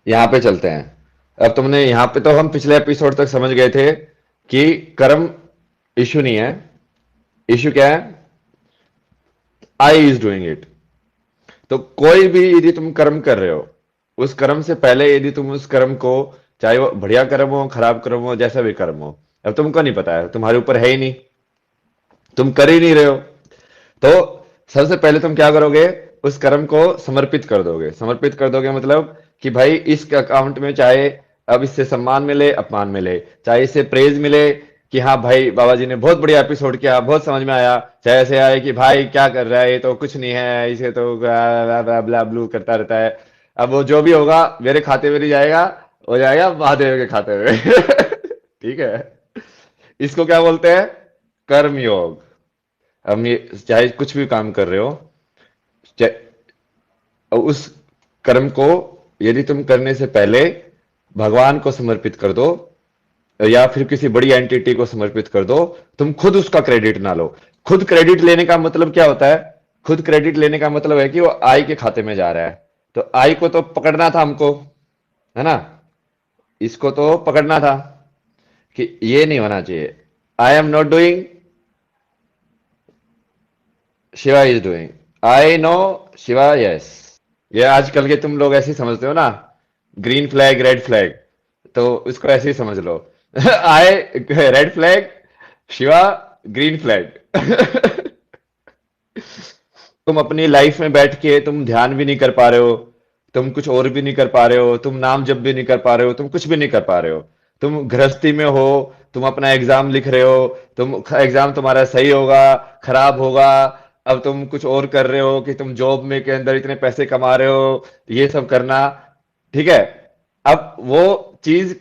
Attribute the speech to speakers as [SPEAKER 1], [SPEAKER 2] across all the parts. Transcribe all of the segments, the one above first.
[SPEAKER 1] यहाँ पे चलते हैं। अब तुमने यहाँ पे तो हम पिछले एपिसोड तक समझ गए थे कि कर्म इशू नहीं है। इशू क्या है? I is doing it. तो कोई भी यदि तुम कर्म कर रहे हो, उस कर्म से पहले यदि तुम उस कर्म को, चाहे वो बढ़िया कर्म हो, खराब कर्म हो, जैसा भी कर्म हो, अब तुमको नहीं पता है, तुम्हारे ऊपर है ही नहीं, तुम कर ही नहीं रहे हो। तो सबसे पहले तुम क्या करोगे? उस कर्म को समर्पित कर दोगे। समर्पित कर दोगे मतलब कि भाई इस अकाउंट में चाहे अब इससे सम्मान मिले, अपमान मिले, चाहे इससे प्रेज मिले कि हाँ भाई बाबा जी ने बहुत बढ़िया एपिसोड किया, बहुत समझ में आया, चाहे ऐसे आए कि भाई क्या कर रहा है, ये तो कुछ नहीं है, इसे तो ब्ला ब्ला ब्ला ब्लू करता रहता है। अब वो जो भी होगा मेरे खाते में नहीं जाएगा, हो जाएगा महादेव के खाते में। ठीक है। इसको क्या बोलते हैं? कर्म योग। हम ये चाहे कुछ भी काम कर रहे हो, उस कर्म को यदि तुम करने से पहले भगवान को समर्पित कर दो, या फिर किसी बड़ी एंटिटी को समर्पित कर दो, तुम खुद उसका क्रेडिट ना लो। खुद क्रेडिट लेने का मतलब क्या होता है? खुद क्रेडिट लेने का मतलब है कि वो आई के खाते में जा रहा है। तो आई को तो पकड़ना था हमको, है ना? इसको तो पकड़ना था कि ये नहीं होना चाहिए। I am not doing, Shiva is doing. I know, Shiva yes. ये आजकल के तुम लोग ऐसे ही समझते हो ना, ग्रीन फ्लैग रेड फ्लैग, तो इसको ऐसे ही समझ लो। I red flag, Shiva green flag. तुम अपनी लाइफ में बैठ के तुम ध्यान भी नहीं कर पा रहे हो, तुम कुछ और भी नहीं कर पा रहे हो, तुम नाम जप भी नहीं कर पा रहे हो, तुम कुछ भी नहीं कर पा रहे हो। तुम गृहस्थी में हो, तुम अपना एग्जाम लिख रहे हो, तुम एग्जाम तुम्हारा सही होगा, खराब होगा। अब तुम कुछ और कर रहे हो कि तुम जॉब में के अंदर इतने पैसे कमा रहे हो, ये सब करना। ठीक है। अब वो चीज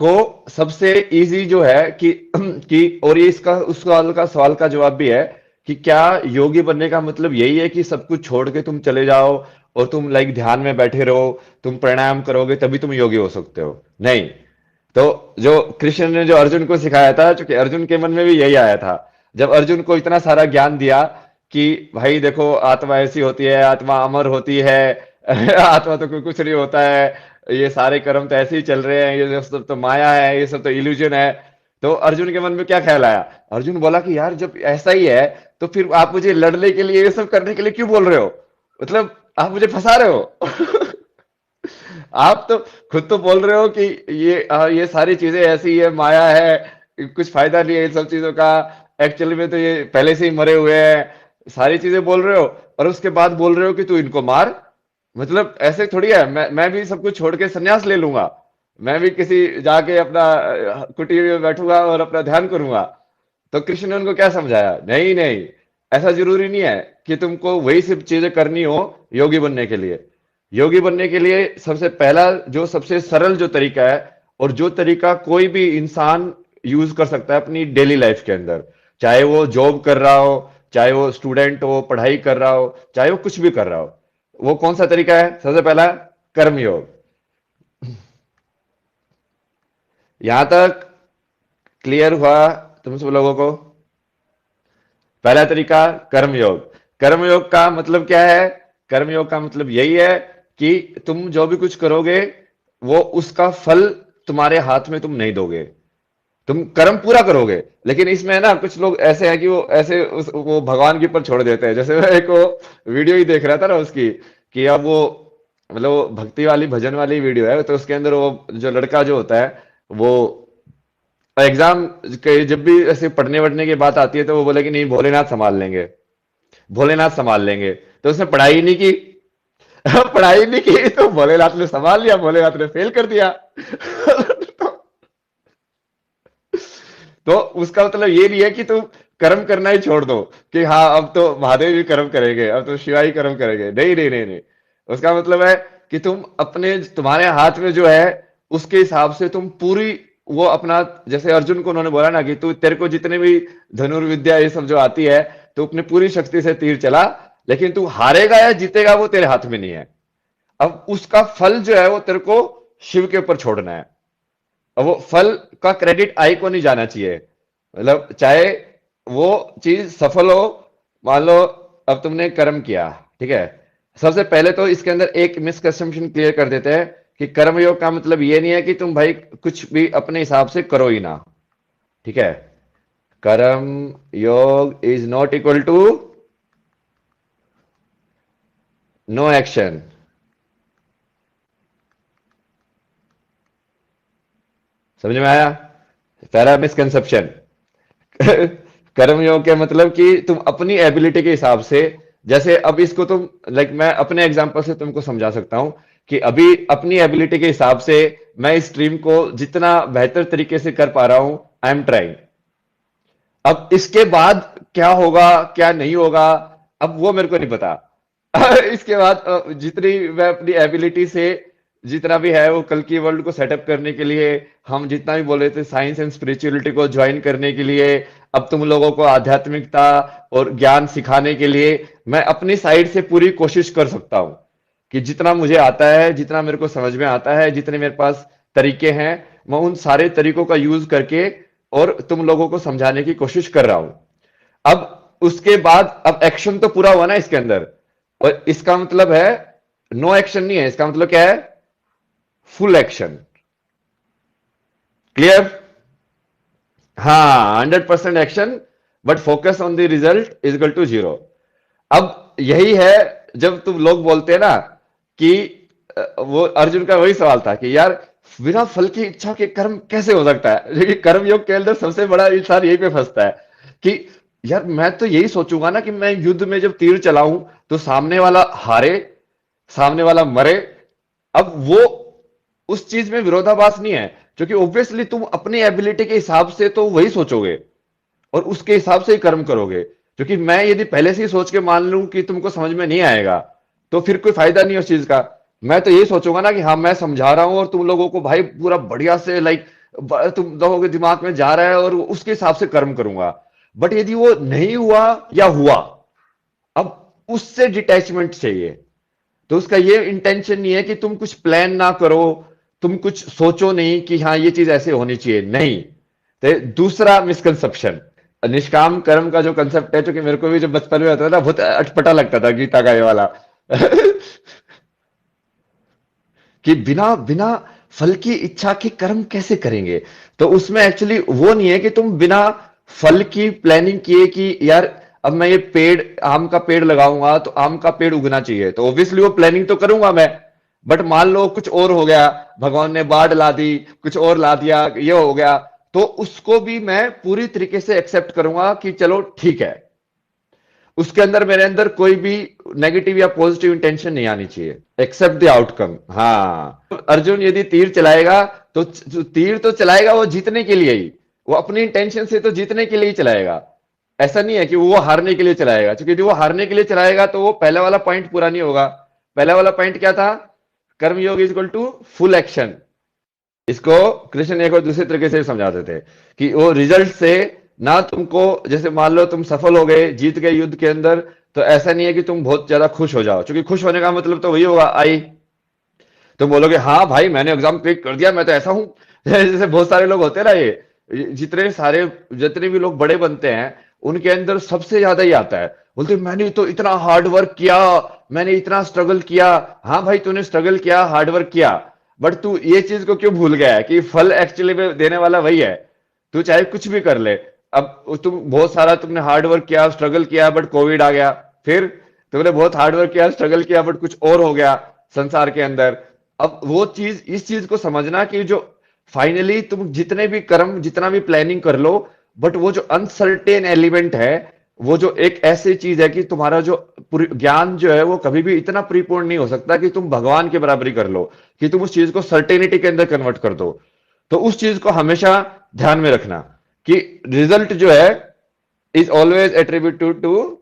[SPEAKER 1] को सबसे इजी जो है कि और ये इसका उस सवाल का जवाब भी है कि क्या योगी बनने का मतलब यही है कि सब कुछ छोड़ के तुम चले जाओ और तुम लाइक ध्यान में बैठे रहो, तुम प्राणायाम करोगे तभी तुम योगी हो सकते हो? नहीं। तो जो कृष्ण ने जो अर्जुन को सिखाया था, क्योंकि अर्जुन के मन में भी यही आया था, जब अर्जुन को इतना सारा ज्ञान दिया कि भाई देखो आत्मा ऐसी होती है, आत्मा अमर होती है। आत्मा तो कोई कुछ नहीं होता है, ये सारे कर्म तो ऐसे ही चल रहे हैं, ये सब तो माया है, ये सब तो इल्यूजन है। तो अर्जुन के मन में क्या ख्याल आया? अर्जुन बोला कि यार जब ऐसा ही है तो फिर आप मुझे लड़ने के लिए, ये सब करने के लिए क्यों बोल रहे हो? मतलब आप मुझे फंसा रहे हो। आप तो खुद तो बोल रहे हो कि ये सारी चीजें ऐसी है, माया है, कुछ फायदा नहीं है इन सब चीजों का, एक्चुअली में तो ये पहले से ही मरे हुए हैं, सारी चीजें बोल रहे हो, और उसके बाद बोल रहे हो कि तू इनको मार। मतलब ऐसे थोड़ी है, मैं भी सब कुछ छोड़ के संन्यास ले लूंगा, मैं भी किसी जाके अपना कुटीर में बैठूंगा और अपना ध्यान करूंगा। तो कृष्ण ने उनको क्या समझाया? नहीं नहीं, ऐसा जरूरी नहीं है कि तुमको वही सब चीजें करनी हो योगी बनने के लिए। योगी बनने के लिए सबसे पहला जो सबसे सरल जो तरीका है, और जो तरीका कोई भी इंसान यूज कर सकता है अपनी डेली लाइफ के अंदर, चाहे वो जॉब कर रहा हो, चाहे वो स्टूडेंट हो पढ़ाई कर रहा हो, चाहे वो कुछ भी कर रहा हो, वो कौन सा तरीका है? सबसे पहला कर्मयोग। यहां तक क्लियर हुआ तुम सब लोगों को? पहला तरीका कर्मयोग। कर्मयोग का मतलब क्या है? कर्मयोग का मतलब यही है कि तुम जो भी कुछ करोगे वो उसका फल तुम्हारे हाथ में तुम नहीं दोगे, तुम कर्म पूरा करोगे। लेकिन इसमें है ना, कुछ लोग ऐसे हैं कि वो ऐसे वो भगवान के ऊपर छोड़ देते हैं। जैसे मैं एक वो वीडियो ही देख रहा था ना उसकी, कि अब वो मतलब वो भक्ति वाली भजन वाली वीडियो है, तो उसके अंदर वो जो लड़का जो होता है, वो एग्जाम के जब भी ऐसे पढ़ने वढ़ने की बात आती है तो वो बोले कि नहीं भोलेनाथ संभाल लेंगे, भोलेनाथ संभाल लेंगे। तो उसने पढ़ाई नहीं की। पढ़ाई नहीं की तो भोलेनाथ ने संभाल लिया, भोलेनाथ ने फेल कर दिया। तो उसका मतलब ये नहीं है कि तुम कर्म करना ही छोड़ दो कि हाँ अब तो महादेव ही कर्म करेंगे, अब तो शिवा ही कर्म करेंगे। नहीं नहीं नहीं नहीं, उसका मतलब है कि तुम अपने, तुम्हारे हाथ में जो है उसके हिसाब से तुम पूरी वो अपना, जैसे अर्जुन को उन्होंने बोला ना कि तू, तेरे को जितने भी धनुर्विद्या ये सब जो आती है तो अपने पूरी शक्ति से तीर चला, लेकिन तू हारेगा या जीतेगा वो तेरे हाथ में नहीं है। अब उसका फल जो है वो तेरे को शिव के ऊपर छोड़ना है। अब वो फल का क्रेडिट आई को नहीं जाना चाहिए। मतलब चाहे वो चीज सफल हो, मान लो अब तुमने कर्म किया, ठीक है। सबसे पहले तो इसके अंदर एक मिसकंसेप्शन क्लियर कर देते हैं कि कर्मयोग का मतलब ये नहीं है कि तुम भाई कुछ भी अपने हिसाब से करो ही ना, ठीक है। कर्म योग is not equal to no action. समझ में आया? पहला मिसकंसेप्शन। कर्मयोग के मतलब कि तुम अपनी एबिलिटी के हिसाब से, जैसे अब इसको तुम लाइक मैं अपने एग्जांपल से तुमको समझा सकता हूं कि अभी अपनी एबिलिटी के हिसाब से मैं इस स्ट्रीम को जितना बेहतर तरीके से कर पा रहा हूं, आई एम ट्राइंग। अब इसके बाद क्या होगा क्या नहीं होगा, अब वो मेरे को नहीं पता। इसके बाद जितनी मैं अपनी एबिलिटी से जितना भी है वो कल की वर्ल्ड को सेटअप करने के लिए, हम जितना भी बोल रहे थे साइंस एंड स्पिरिचुअलिटी को ज्वाइन करने के लिए, अब तुम लोगों को आध्यात्मिकता और ज्ञान सिखाने के लिए मैं अपनी साइड से पूरी कोशिश कर सकता हूं कि जितना मुझे आता है, जितना मेरे को समझ में आता है, जितने मेरे पास तरीके हैं, मैं उन सारे तरीकों का यूज करके और तुम लोगों को समझाने की कोशिश कर रहा हूं। अब उसके बाद अब एक्शन तो पूरा हुआ ना इसके अंदर, और इसका मतलब है नो एक्शन नहीं है, इसका मतलब क्या है? Full action. क्लियर? हाँ, 100% action but focus on the result is equal to zero. अब यही है जब तुम लोग बोलते हैं ना कि वो अर्जुन का वही सवाल था कि यार बिना फल की इच्छा के कर्म कैसे हो सकता है, क्योंकि कर्म योग के अंदर सबसे बड़ा इंसान यही पे फंसता है कि यार मैं तो यही सोचूंगा ना कि मैं युद्ध में जब तीर चलाऊं तो सामने वाला हारे, सामने वाला मरे। अब वो उस चीज में विरोधाभास नहीं है, क्योंकि ऑब्वियसली तुम अपनी एबिलिटी के हिसाब से तो वही सोचोगे और उसके हिसाब से ही कर्म करोगे। क्योंकि मैं यदि पहले से ही सोच के मान लूं कि तुमको समझ में नहीं आएगा तो फिर कोई फायदा नहीं है उस चीज का। मैं तो यही सोचूंगा ना कि हाँ मैं समझा रहा हूं और तुम लोगों को भाई पूरा बढ़िया से लाइक तुम लोगों के दिमाग में जा रहा है और उसके हिसाब से कर्म करूंगा। बट यदि वो नहीं हुआ या हुआ, अब उससे डिटैचमेंट चाहिए। तो उसका ये इंटेंशन नहीं है कि तुम कुछ प्लान ना करो, तुम कुछ सोचो नहीं कि हाँ ये चीज ऐसे होनी चाहिए, नहीं। तो दूसरा मिसकंसेप्शन, निष्काम कर्म का जो कंसेप्ट है, जो कि मेरे को भी जब बचपन में होता था ना बहुत अटपटा लगता था गीता का ये वाला। कि बिना बिना फल की इच्छा के कर्म कैसे करेंगे। तो उसमें एक्चुअली वो नहीं है कि तुम बिना फल की प्लानिंग किए कि यार अब मैं ये पेड़, आम का पेड़ लगाऊंगा तो आम का पेड़ उगना चाहिए, तो ऑब्वियसली वो प्लानिंग तो करूंगा मैं। बट मान लो कुछ और हो गया, भगवान ने बाढ़ ला दी, कुछ और ला दिया, ये हो गया, तो उसको भी मैं पूरी तरीके से एक्सेप्ट करूंगा कि चलो ठीक है। उसके अंदर मेरे अंदर कोई भी नेगेटिव या पॉजिटिव इंटेंशन नहीं आनी चाहिए, एक्सेप्ट द आउटकम। हाँ, अर्जुन यदि तीर चलाएगा तो तीर तो चलाएगा वो जीतने के लिए ही, वो अपनी इंटेंशन से तो जीतने के लिए ही चलाएगा। ऐसा नहीं है कि वो हारने के लिए चलाएगा, क्योंकि यदि वो हारने के लिए चलाएगा तो वो पहला वाला पॉइंट पूरा नहीं होगा। पहला वाला पॉइंट क्या था? कर्मयोग is equal to full action. इसको कृष्ण एक और दूसरे तरीके से समझाते थे कि वो रिजल्ट से ना तुमको, जैसे मान लो तुम सफल हो गए, जीत गए युद्ध के अंदर, तो ऐसा नहीं है कि तुम बहुत ज्यादा खुश हो जाओ, क्योंकि खुश होने का मतलब तो वही होगा आई, तुम बोलोगे हाँ भाई मैंने एग्जाम क्लिक कर दिया, मैं तो ऐसा हूं। जैसे बहुत सारे लोग होते हैं ना, ये जितने सारे जितने भी लोग बड़े बनते हैं उनके अंदर सबसे ज्यादा ही आता है, बोलते मैंने तो इतना हार्ड वर्क किया, मैंने इतना स्ट्रगल किया। हाँ भाई तूने स्ट्रगल किया, हार्ड वर्क किया, बट तू ये चीज को क्यों भूल गया है कि फल एक्चुअली में देने वाला वही है। तू चाहे कुछ भी कर ले, अब तुम बहुत सारा तुमने हार्ड वर्क किया, स्ट्रगल किया, बट कोविड आ गया, फिर तुमने बहुत हार्ड वर्क किया, स्ट्रगल किया, बट कुछ और हो गया संसार के अंदर। अब वो चीज, इस चीज को समझना कि जो फाइनली तुम जितने भी कर्म, जितना भी प्लानिंग कर लो, बट वो जो अनसर्टेन एलिमेंट है, वो जो एक ऐसी चीज है कि तुम्हारा जो ज्ञान जो है वो कभी भी इतना परिपूर्ण नहीं हो सकता कि तुम भगवान के बराबरी कर लो, कि तुम उस चीज को सर्टेनिटी के अंदर कन्वर्ट कर दो। तो उस चीज को हमेशा ध्यान में रखना कि रिजल्ट जो है is always attributed to.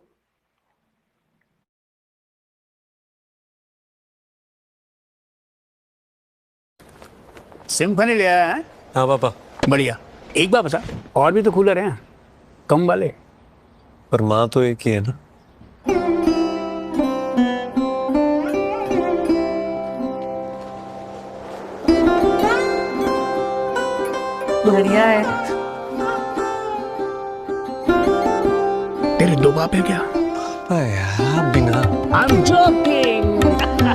[SPEAKER 2] Symphony ले आया है।
[SPEAKER 3] हाँ पापा।
[SPEAKER 2] बढ़िया। एक बात बता, और भी तो कूलर हैं कम वाले।
[SPEAKER 3] पर माँ तो एक ही है ना।
[SPEAKER 4] बढ़िया है।
[SPEAKER 2] तेरे दो बाप है क्या?
[SPEAKER 3] यार बिना।
[SPEAKER 2] I'm joking.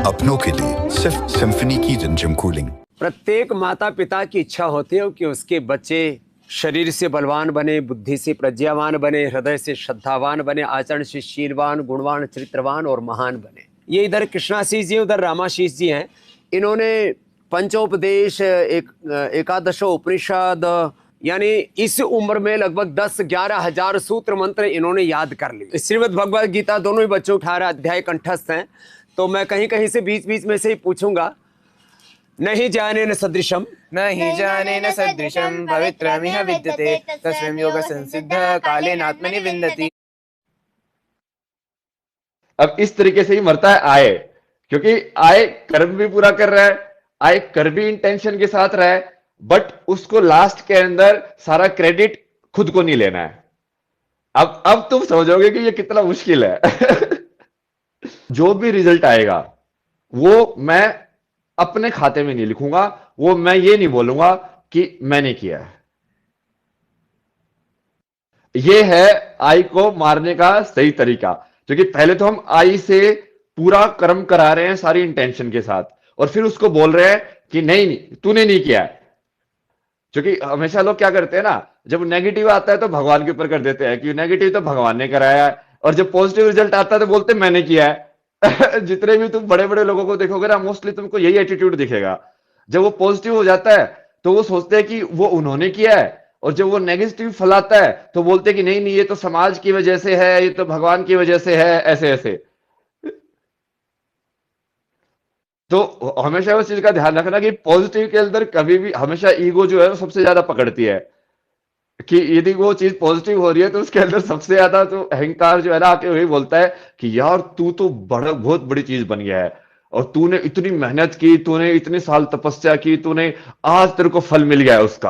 [SPEAKER 5] अपनों के लिए सिर्फ सिम्फनी की रिमझिम कूलिंग।
[SPEAKER 2] प्रत्येक माता पिता की इच्छा होती है कि उसके बच्चे शरीर से बलवान बने, बुद्धि से प्रज्ञावान बने, हृदय से श्रद्धावान बने, आचरण से शीलवान, गुणवान, चरित्रवान और महान बने। ये इधर कृष्णाशीष जी, उधर रामाशीष जी हैं। इन्होंने पंचोपदेश, एकादशो उपनिषद, यानी इस उम्र में लगभग 10-11 हजार सूत्र मंत्र इन्होंने याद कर लिए। श्रीमद् भगवद गीता दोनों ही बच्चों 18 अध्याय कंठस्थ हैं। तो मैं कहीं कहीं से बीच बीच में से ही पूछूंगा। नहीं जाने न सदृशम,
[SPEAKER 6] नहि जानेन सदृशं पवित्रमिह विद्यते तस्मिन् योग संसिद्ध कालेनात्मनि विन्दति।
[SPEAKER 1] अब इस तरीके से ही मरता है आय, क्योंकि आय कर्म भी पूरा कर रहा है, आय कर भी इंटेंशन के साथ रहा है, बट उसको लास्ट के अंदर सारा क्रेडिट खुद को नहीं लेना है। अब तुम समझोगे कि ये कितना मुश्किल है। जो भी रिजल्ट आएगा वो मैं अपने खाते में नहीं लिखूंगा, वो मैं ये नहीं बोलूंगा कि मैंने किया है। ये है आई को मारने का सही तरीका, क्योंकि पहले तो हम आई से पूरा कर्म करा रहे हैं सारी इंटेंशन के साथ, और फिर उसको बोल रहे हैं कि नहीं तूने नहीं किया है। क्योंकि हमेशा लोग क्या करते हैं ना, जब नेगेटिव आता है तो भगवान के ऊपर कर देते हैं कि नेगेटिव तो भगवान ने कराया है, और जब पॉजिटिव रिजल्ट आता है तो बोलते हैं मैंने किया है। जितने भी तुम बड़े बड़े लोगों को देखोगे ना, मोस्टली तुमको यही एटीट्यूड दिखेगा। जब वो पॉजिटिव हो जाता है तो वो सोचते हैं कि वो उन्होंने किया है, और जब वो नेगेटिव फैलाता है तो बोलते हैं कि नहीं नहीं ये तो समाज की वजह से है, ये तो भगवान की वजह से है, ऐसे ऐसे। तो हमेशा उस चीज का ध्यान रखना कि पॉजिटिव के अंदर कभी भी हमेशा ईगो जो है वो सबसे ज्यादा पकड़ती है, कि यदि वो चीज पॉजिटिव हो रही है तो उसके अंदर सबसे ज्यादा तो अहंकार जो है ना आके वही बोलता है कि यार तू तो बड़ा बहुत बड़ी चीज बन गया है, और तूने इतनी मेहनत की, तूने इतने साल तपस्या की, तूने आज तेरे को फल मिल गया है उसका।